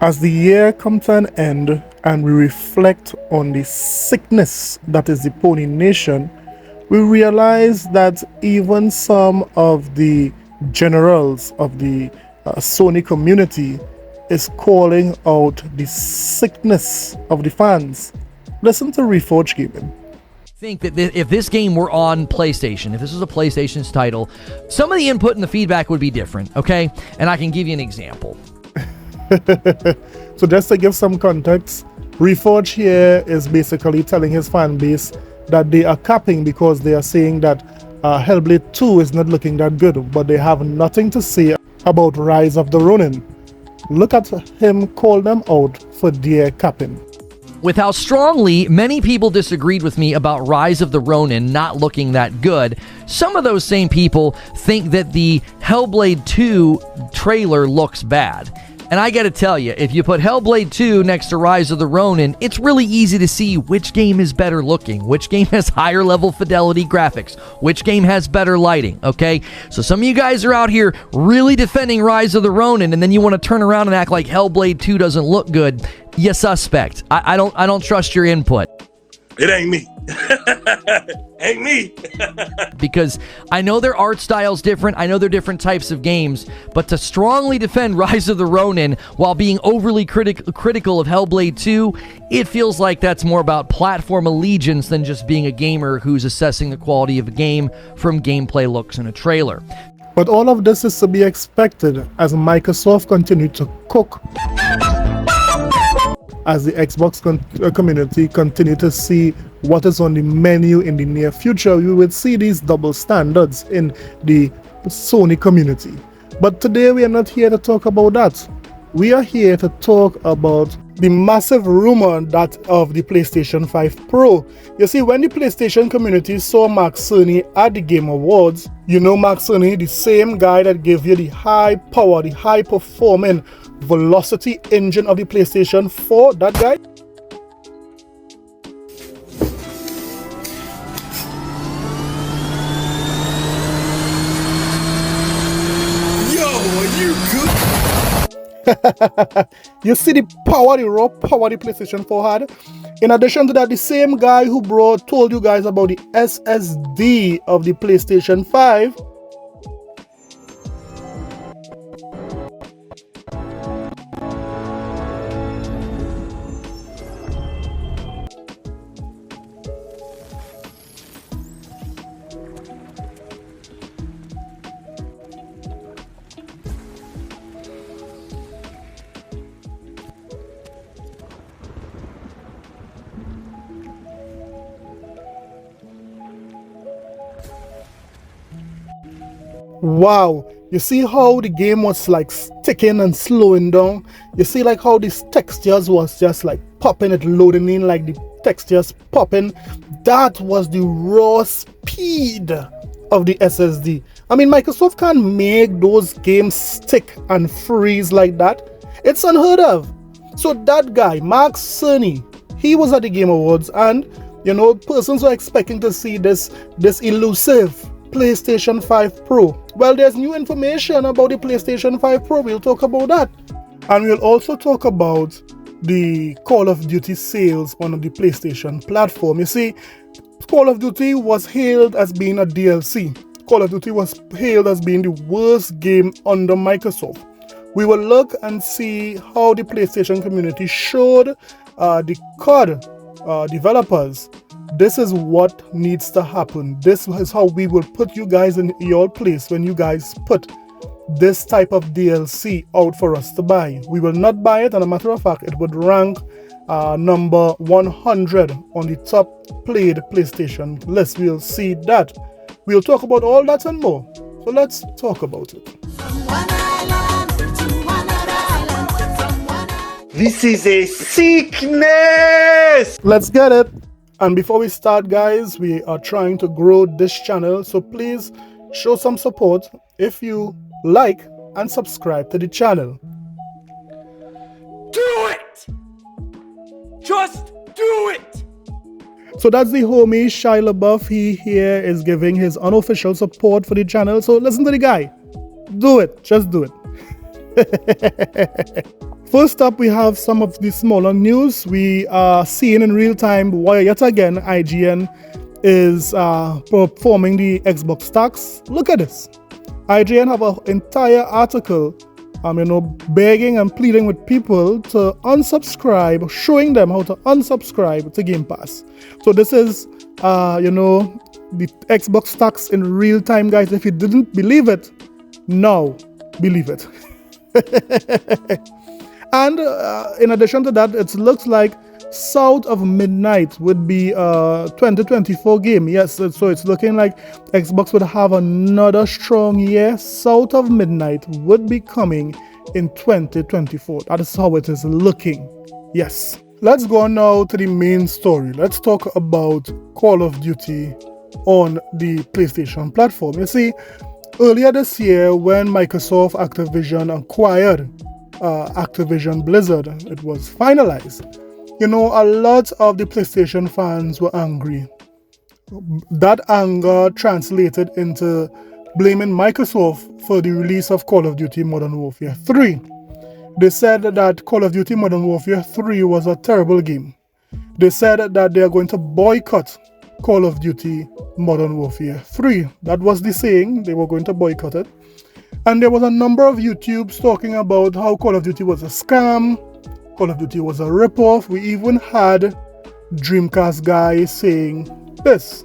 As the year comes to an end and we reflect on the sickness that is the Pony Nation, we realize that even some of the generals of the Sony community is calling out the sickness of the fans. Listen to Reforge Gaming. Think that if this game were on PlayStation, if this was a PlayStation's title, some of the input and the feedback would be different, okay? And I can give you an example. So just to give some context, Reforge here is basically telling his fan base that they are capping because they are saying that Hellblade 2 is not looking that good, but they have nothing to say about Rise of the Ronin. Look at him call them out for their capping. With how strongly many people disagreed with me about Rise of the Ronin not looking that good, some of those same people think that the Hellblade 2 trailer looks bad. And I gotta tell you, if you put Hellblade 2 next to Rise of the Ronin, it's really easy to see which game is better looking, which game has higher level fidelity graphics, which game has better lighting, okay? So some of you guys are out here really defending Rise of the Ronin, and then you want to turn around and act like Hellblade 2 doesn't look good. You suspect. I don't trust your input. It ain't me. Ain't me. Because I know their art style's different, I know they're different types of games, but to strongly defend Rise of the Ronin while being overly critical of Hellblade 2, it feels like that's more about platform allegiance than just being a gamer who's assessing the quality of a game from gameplay looks in a trailer. But all of this is to be expected as Microsoft continued to cook, as the Xbox community continue to see what is on the menu in the near future. We will see these double standards in the Sony community. But today we are not here to talk about that. We are here to talk about the massive rumor that of the PlayStation 5 Pro. You see, when the PlayStation community saw Mark Cerny at the Game Awards, you know Mark Cerny, the same guy that gave you the high power, the high performing velocity engine of the PlayStation 4, that guy. Yo, are you good? You see the power, the raw power the PlayStation 4 had. In addition to that, the same guy who told you guys about the SSD of the PlayStation 5 Wow, you see how the game was like sticking and slowing down. You see like how these textures was just like popping, it loading in like the textures popping. That was the raw speed of the SSD. I mean, Microsoft can't make those games stick and freeze like that. It's unheard of. So that guy, Mark Cerny, he was at the Game Awards, and you know, persons were expecting to see this elusive PlayStation 5 Pro. Well, there's new information about the PlayStation 5 Pro. We'll talk about that. And we'll also talk about the Call of Duty sales on the PlayStation platform. You see, Call of Duty was hailed as being a DLC. Call of Duty was hailed as being the worst game under Microsoft. We will look and see how the PlayStation community showed the COD developers this is what needs to happen. This is how we will put you guys in your place when you guys put this type of DLC out for us to buy. We will not buy it, and a matter of fact, it would rank number 100 on the top played PlayStation list. We'll see that. We'll talk about all that and more. So let's talk about it. This is a sickness! Let's get it. And before we start, guys, we are trying to grow this channel, so please show some support if you like and subscribe to the channel. Do it! Just do it! So that's the homie Shia LaBeouf. He here is giving his unofficial support for the channel. So listen to the guy. Do it. Just do it. First up, we have some of the smaller news. We are seeing in real time why yet again IGN is performing the Xbox stocks. Look at this. IGN have an entire article, begging and pleading with people to unsubscribe, showing them how to unsubscribe to Game Pass. So this is, the Xbox stocks in real time, guys. If you didn't believe it, now believe it. And in addition to that, it looks like South of Midnight would be a 2024 game. Yes, so it's looking like Xbox would have another strong year. South of Midnight would be coming in 2024. That is how it is looking. Yes. Let's go now to the main story. Let's talk about Call of Duty on the PlayStation platform. You see, earlier this year when Microsoft Activision acquired Activision Blizzard, it was finalized. A lot of the PlayStation fans were angry. That anger translated into blaming Microsoft for the release of Call of Duty Modern Warfare 3. They said that Call of Duty Modern Warfare 3 was a terrible game. They said that they are going to boycott Call of Duty Modern Warfare 3. That was the saying. They were going to boycott it. And there was a number of YouTubes talking about how Call of Duty was a scam, Call of Duty was a ripoff. We even had Dreamcast guy saying this.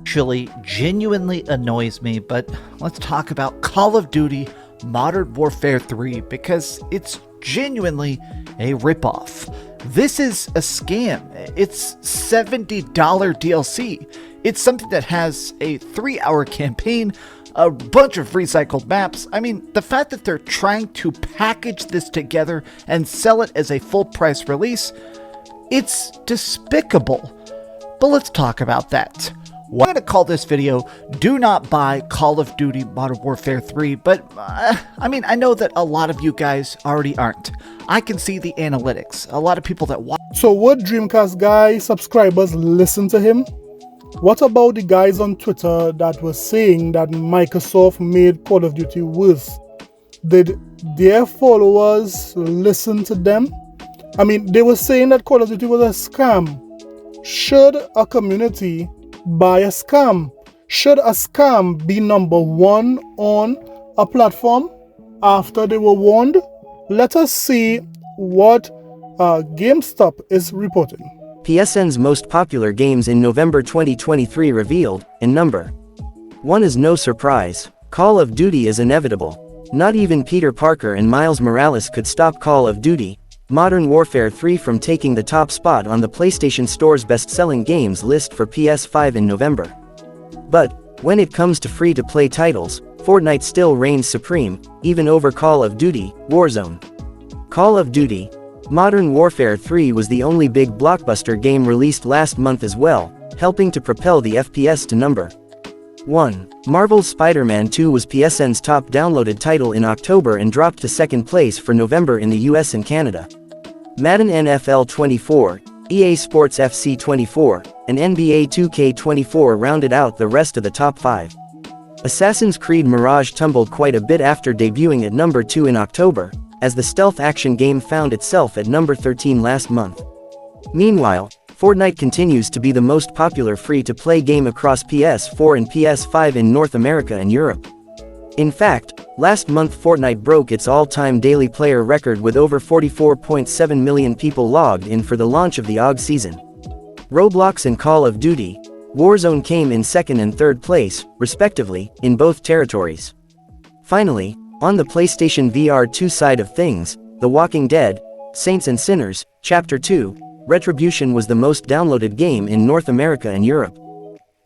Actually, genuinely annoys me, but let's talk about Call of Duty Modern Warfare 3 because it's genuinely a ripoff. This is a scam. It's $70 DLC. It's something that has a 3-hour campaign, a bunch of recycled maps. I mean, the fact that they're trying to package this together and sell it as a full price release, it's despicable. But let's talk about that. I'm going to call this video, Do Not Buy Call of Duty Modern Warfare 3, but I know that a lot of you guys already aren't. I can see the analytics. A lot of people that watch. So would Dreamcast guy subscribers listen to him? What about the guys on Twitter that were saying that Microsoft made Call of Duty worse? Did their followers listen to them? I mean, they were saying that Call of Duty was a scam. Should a community buy a scam? Should a scam be number one on a platform after they were warned? Let us see what GameStop is reporting. PSN's most popular games in November 2023 revealed, in number 1 is no surprise. Call of Duty is inevitable. Not even Peter Parker and Miles Morales could stop Call of Duty Modern Warfare 3 from taking the top spot on the PlayStation Store's best-selling games list for PS5 in November. But when it comes to free-to-play titles, Fortnite still reigns supreme, even over Call of Duty Warzone. Call of Duty Modern Warfare 3 was the only big blockbuster game released last month as well, helping to propel the FPS to number 1. Marvel's Spider-Man 2 was PSN's top downloaded title in October and dropped to second place for November in the US and Canada. Madden NFL 24, EA Sports FC 24, and NBA 2K24 rounded out the rest of the top 5. Assassin's Creed Mirage tumbled quite a bit after debuting at number 2 in October, as the stealth action game found itself at number 13 last month. Meanwhile, Fortnite continues to be the most popular free-to-play game across PS4 and PS5 in North America and Europe. In fact, last month Fortnite broke its all-time daily player record with over 44.7 million people logged in for the launch of the OG season. Roblox and Call of Duty Warzone came in second and third place, respectively, in both territories. Finally, on the PlayStation VR 2 side of things, The Walking Dead, Saints and Sinners, Chapter 2, Retribution was the most downloaded game in North America and Europe.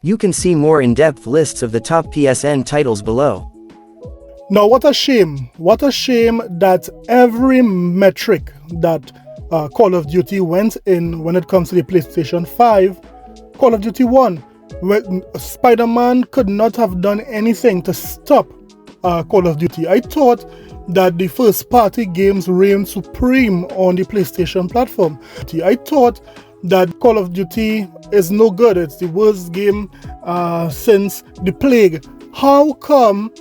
You can see more in-depth lists of the top PSN titles below. Now, what a shame. What a shame that every metric that Call of Duty went in when it comes to the PlayStation 5, Call of Duty won. When Spider-Man could not have done anything to stop Call of Duty. I thought that the first-party games reigned supreme on the PlayStation platform. I thought that Call of Duty is no good. It's the worst game since the plague. How come,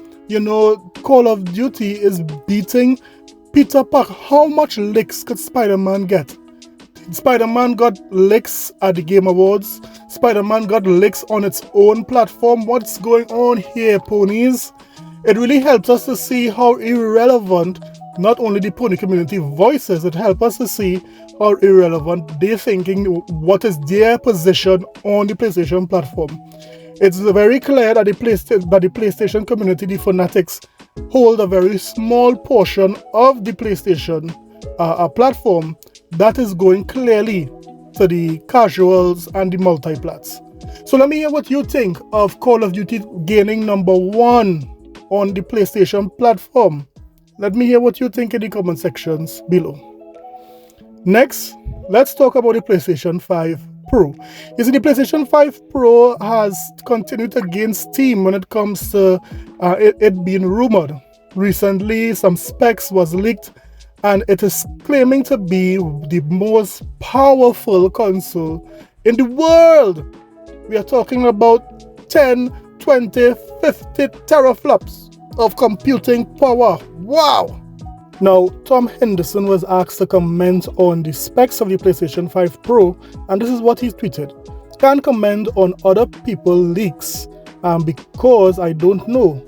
Call of Duty is beating Peter Parker, how much licks could Spider-Man get? Spider-Man got licks at the Game Awards. Spider-Man got licks on its own platform. What's going on here, ponies? It really helps us to see how irrelevant not only the pony community voices, it helps us to see how irrelevant they're thinking, what is their position on the PlayStation platform. It's very clear that the PlayStation community, the fanatics, hold a very small portion of the PlayStation platform that is going clearly to the casuals and the multiplats. So let me hear what you think of Call of Duty gaining #1 on the PlayStation platform. Let me hear what you think in the comment sections below. Next, let's talk about the PlayStation 5 Pro. You see, the PlayStation 5 Pro has continued to gain steam when it comes to it being rumored. Recently, some specs was leaked, and it is claiming to be the most powerful console in the world. We are talking about 10, 20, 50 teraflops of computing power. Wow! Now, Tom Henderson was asked to comment on the specs of the PlayStation 5 Pro, and this is what he tweeted. Can't comment on other people's leaks because I don't know.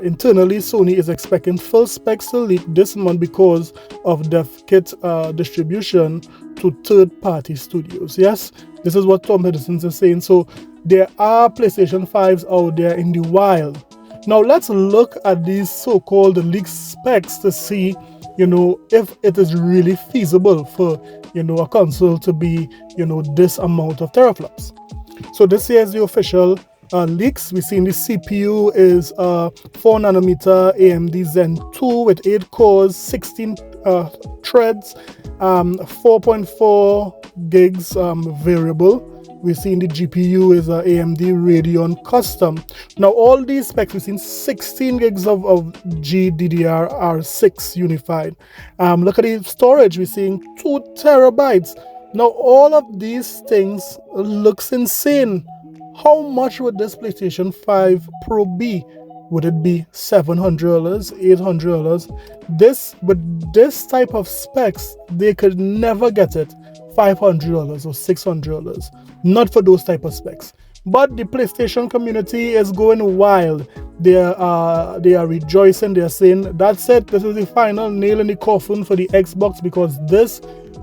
Internally, Sony is expecting full specs to leak this month because of dev kit distribution to third-party studios. Yes, this is what Tom Henderson is saying. So there are PlayStation 5s out there in the wild. Now let's look at these so-called leaked specs to see, if it is really feasible for, a console to be, this amount of teraflops. So this here is the official leaks. We see the CPU is 4nm AMD Zen 2 with 8 cores, 16 threads, 4.4 gigs variable. We've seen the GPU is a AMD Radeon Custom. Now all these specs, we've seen 16 gigs of GDDR6 unified. Look at the storage, we're seeing 2 terabytes. Now all of these things looks insane. How much would this PlayStation 5 Pro be? Would it be $700, $800? With this type of specs, they could never get it $500 or $600. Not for those type of specs. But the PlayStation community is going wild. They are rejoicing. They are saying, that's it. This is the final nail in the coffin for the Xbox, because this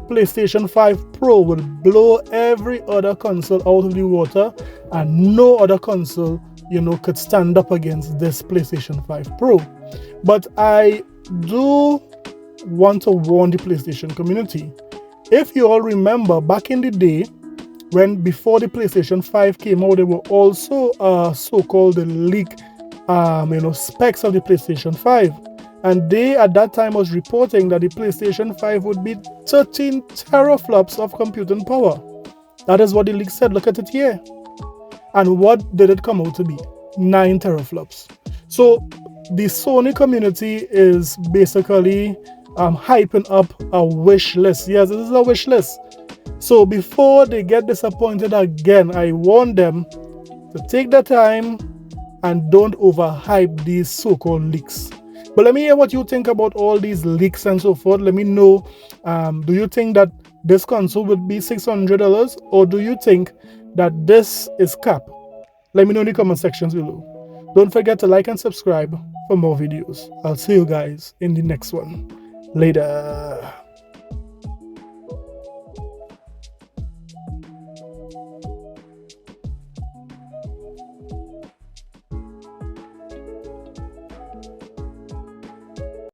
PlayStation 5 Pro will blow every other console out of the water, and no other console, could stand up against this PlayStation 5 Pro. But I do want to warn the PlayStation community. If you all remember, back in the day, before the PlayStation 5 came out, there were also so-called leak specs of the PlayStation 5. And they at that time was reporting that the PlayStation 5 would be 13 teraflops of computing power. That is what the leak said. Look at it here. And what did it come out to be? 9 teraflops. So the Sony community is basically hyping up a wish list. Yes, this is a wish list. So before they get disappointed again, I warn them to take their time and don't overhype these so-called leaks. But let me hear what you think about all these leaks and so forth. Let me know, do you think that this console would be $600, or do you think that this is cap? Let me know in the comment sections below. Don't forget to like and subscribe for more videos. I'll see you guys in the next one. Later.